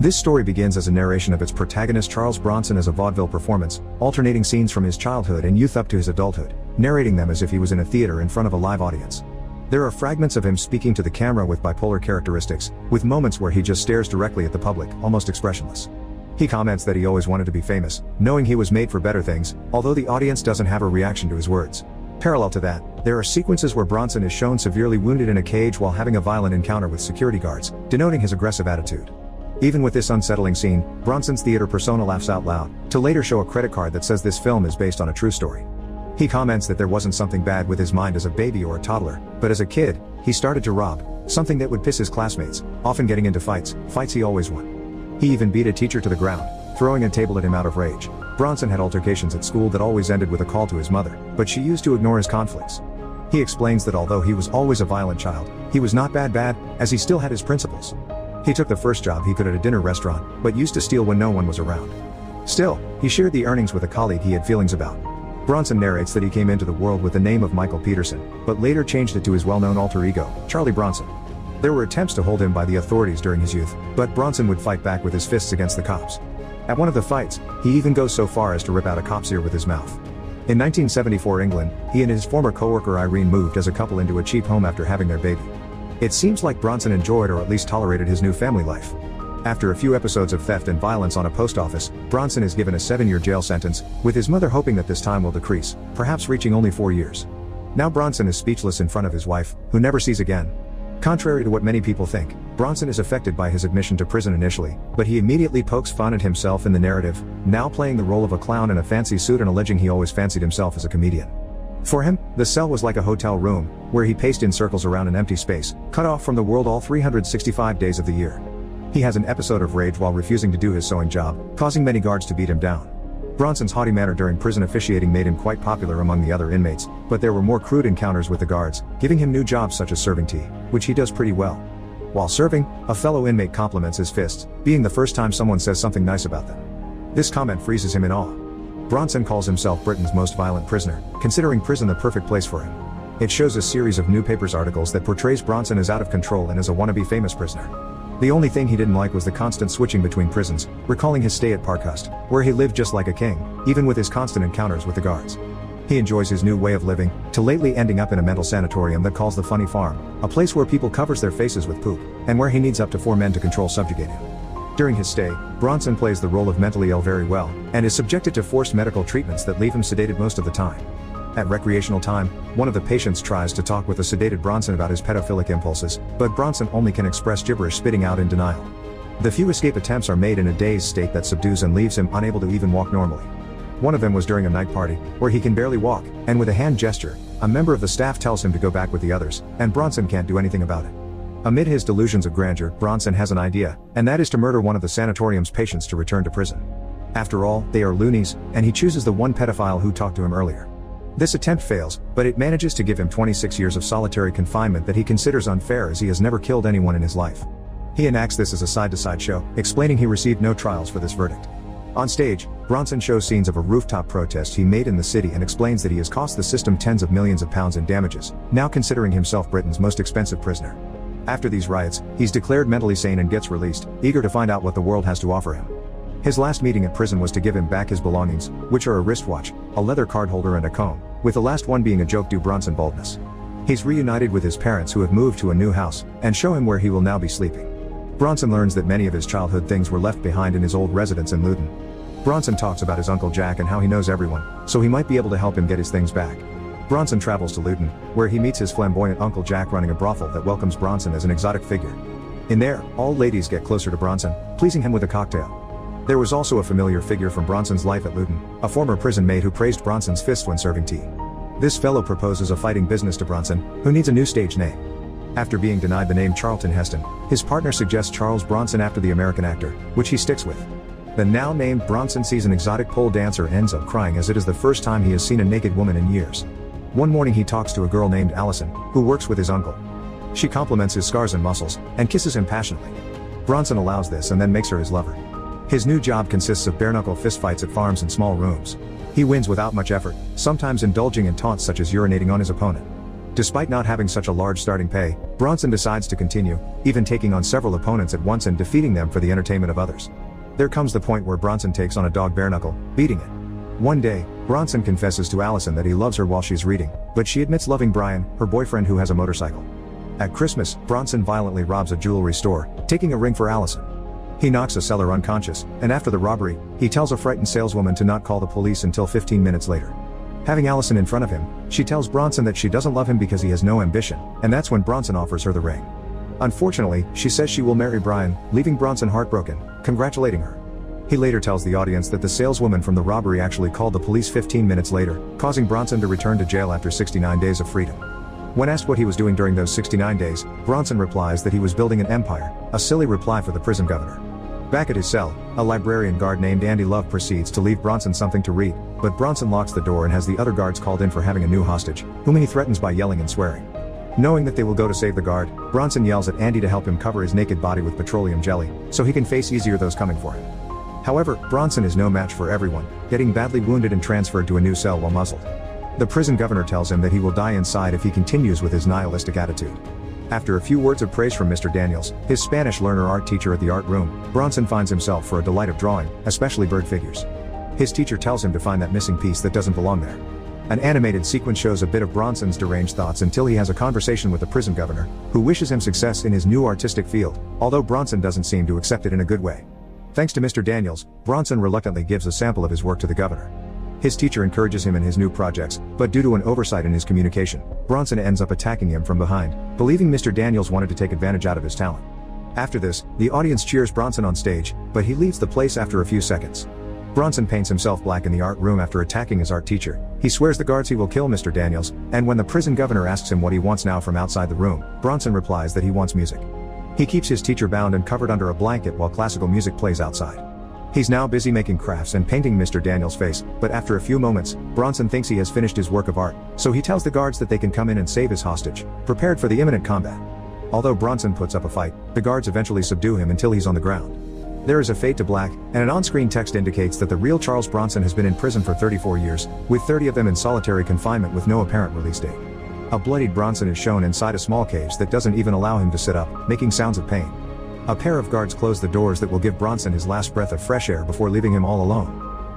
This story begins as a narration of its protagonist Charles Bronson as a vaudeville performance, alternating scenes from his childhood and youth up to his adulthood, narrating them as if he was in a theater in front of a live audience. There are fragments of him speaking to the camera with bipolar characteristics, with moments where he just stares directly at the public, almost expressionless. He comments that he always wanted to be famous, knowing he was made for better things, although the audience doesn't have a reaction to his words. Parallel to that, there are sequences where Bronson is shown severely wounded in a cage while having a violent encounter with security guards, denoting his aggressive attitude. Even with this unsettling scene, Bronson's theater persona laughs out loud, to later show a credit card that says this film is based on a true story. He comments that there wasn't something bad with his mind as a baby or a toddler, but as a kid, he started to rob, something that would piss his classmates, often getting into fights he always won. He even beat a teacher to the ground, throwing a table at him out of rage. Bronson had altercations at school that always ended with a call to his mother, but she used to ignore his conflicts. He explains that although he was always a violent child, he was not bad, as he still had his principles. He took the first job he could at a dinner restaurant, but used to steal when no one was around. Still, he shared the earnings with a colleague he had feelings about. Bronson narrates that he came into the world with the name of Michael Peterson, but later changed it to his well-known alter ego, Charlie Bronson. There were attempts to hold him by the authorities during his youth, but Bronson would fight back with his fists against the cops. At one of the fights, he even goes so far as to rip out a cop's ear with his mouth. In 1974 England, he and his former co-worker Irene moved as a couple into a cheap home after having their baby. It seems like Bronson enjoyed or at least tolerated his new family life. After a few episodes of theft and violence on a post office, Bronson is given a 7-year jail sentence, with his mother hoping that this time will decrease, perhaps reaching only 4 years. Now Bronson is speechless in front of his wife, who never sees again. Contrary to what many people think, Bronson is affected by his admission to prison initially, but he immediately pokes fun at himself in the narrative, now playing the role of a clown in a fancy suit and alleging he always fancied himself as a comedian. For him, the cell was like a hotel room, where he paced in circles around an empty space, cut off from the world all 365 days of the year. He has an episode of rage while refusing to do his sewing job, causing many guards to beat him down. Bronson's haughty manner during prison officiating made him quite popular among the other inmates, but there were more crude encounters with the guards, giving him new jobs such as serving tea, which he does pretty well. While serving, a fellow inmate compliments his fists, being the first time someone says something nice about them. This comment freezes him in awe. Bronson calls himself Britain's most violent prisoner, considering prison the perfect place for him. It shows a series of newspapers articles that portrays Bronson as out of control and as a wannabe famous prisoner. The only thing he didn't like was the constant switching between prisons, recalling his stay at Parkhurst, where he lived just like a king, even with his constant encounters with the guards. He enjoys his new way of living, to lately ending up in a mental sanatorium that calls the Funny Farm, a place where people covers their faces with poop, and where he needs up to 4 men to control subjugate him. During his stay, Bronson plays the role of mentally ill very well, and is subjected to forced medical treatments that leave him sedated most of the time. At recreational time, one of the patients tries to talk with the sedated Bronson about his pedophilic impulses, but Bronson only can express gibberish, spitting out in denial. The few escape attempts are made in a dazed state that subdues and leaves him unable to even walk normally. One of them was during a night party, where he can barely walk, and with a hand gesture, a member of the staff tells him to go back with the others, and Bronson can't do anything about it. Amid his delusions of grandeur, Bronson has an idea, and that is to murder one of the sanatorium's patients to return to prison. After all, they are loonies, and he chooses the one pedophile who talked to him earlier. This attempt fails, but it manages to give him 26 years of solitary confinement that he considers unfair as he has never killed anyone in his life. He enacts this as a side-to-side show, explaining he received no trials for this verdict. On stage, Bronson shows scenes of a rooftop protest he made in the city and explains that he has cost the system tens of millions of pounds in damages, now considering himself Britain's most expensive prisoner. After these riots, he's declared mentally sane and gets released, eager to find out what the world has to offer him. His last meeting at prison was to give him back his belongings, which are a wristwatch, a leather card holder and a comb, with the last one being a joke due Bronson baldness. He's reunited with his parents who have moved to a new house, and show him where he will now be sleeping. Bronson learns that many of his childhood things were left behind in his old residence in Luton. Bronson talks about his Uncle Jack and how he knows everyone, so he might be able to help him get his things back. Bronson travels to Luton, where he meets his flamboyant Uncle Jack running a brothel that welcomes Bronson as an exotic figure. In there, all ladies get closer to Bronson, pleasing him with a cocktail. There was also a familiar figure from Bronson's life at Luton, a former prison maid who praised Bronson's fists when serving tea. This fellow proposes a fighting business to Bronson, who needs a new stage name. After being denied the name Charlton Heston, his partner suggests Charles Bronson after the American actor, which he sticks with. The now named Bronson sees an exotic pole dancer and ends up crying as it is the first time he has seen a naked woman in years. One morning he talks to a girl named Allison, who works with his uncle. She compliments his scars and muscles, and kisses him passionately. Bronson allows this and then makes her his lover. His new job consists of bare-knuckle fistfights at farms and small rooms. He wins without much effort, sometimes indulging in taunts such as urinating on his opponent. Despite not having such a large starting pay, Bronson decides to continue, even taking on several opponents at once and defeating them for the entertainment of others. There comes the point where Bronson takes on a dog bare-knuckle, beating it. One day, Bronson confesses to Allison that he loves her while she's reading, but she admits loving Brian, her boyfriend who has a motorcycle. At Christmas, Bronson violently robs a jewelry store, taking a ring for Allison. He knocks a seller unconscious, and after the robbery, he tells a frightened saleswoman to not call the police until 15 minutes later. Having Allison in front of him, she tells Bronson that she doesn't love him because he has no ambition, and that's when Bronson offers her the ring. Unfortunately, she says she will marry Brian, leaving Bronson heartbroken, congratulating her. He later tells the audience that the saleswoman from the robbery actually called the police 15 minutes later, causing Bronson to return to jail after 69 days of freedom. When asked what he was doing during those 69 days, Bronson replies that he was building an empire, a silly reply for the prison governor. Back at his cell, a librarian guard named Andy Love proceeds to leave Bronson something to read, but Bronson locks the door and has the other guards called in for having a new hostage, whom he threatens by yelling and swearing. Knowing that they will go to save the guard, Bronson yells at Andy to help him cover his naked body with petroleum jelly, so he can face easier those coming for him. However, Bronson is no match for everyone, getting badly wounded and transferred to a new cell while muzzled. The prison governor tells him that he will die inside if he continues with his nihilistic attitude. After a few words of praise from Mr. Daniels, his Spanish learner art teacher at the art room, Bronson finds himself for a delight of drawing, especially bird figures. His teacher tells him to find that missing piece that doesn't belong there. An animated sequence shows a bit of Bronson's deranged thoughts until he has a conversation with the prison governor, who wishes him success in his new artistic field, although Bronson doesn't seem to accept it in a good way. Thanks to Mr. Daniels, Bronson reluctantly gives a sample of his work to the governor. His teacher encourages him in his new projects, but due to an oversight in his communication, Bronson ends up attacking him from behind, believing Mr. Daniels wanted to take advantage out of his talent. After this, the audience cheers Bronson on stage, but he leaves the place after a few seconds. Bronson paints himself black in the art room after attacking his art teacher. He swears the guards he will kill Mr. Daniels, and when the prison governor asks him what he wants now from outside the room, Bronson replies that he wants music. He keeps his teacher bound and covered under a blanket while classical music plays outside. He's now busy making crafts and painting Mr. Daniels' face, but after a few moments, Bronson thinks he has finished his work of art, so he tells the guards that they can come in and save his hostage, prepared for the imminent combat. Although Bronson puts up a fight, the guards eventually subdue him until he's on the ground. There is a fade to black, and an on-screen text indicates that the real Charles Bronson has been in prison for 34 years, with 30 of them in solitary confinement with no apparent release date. A bloodied Bronson is shown inside a small cage that doesn't even allow him to sit up, making sounds of pain. A pair of guards close the doors that will give Bronson his last breath of fresh air before leaving him all alone.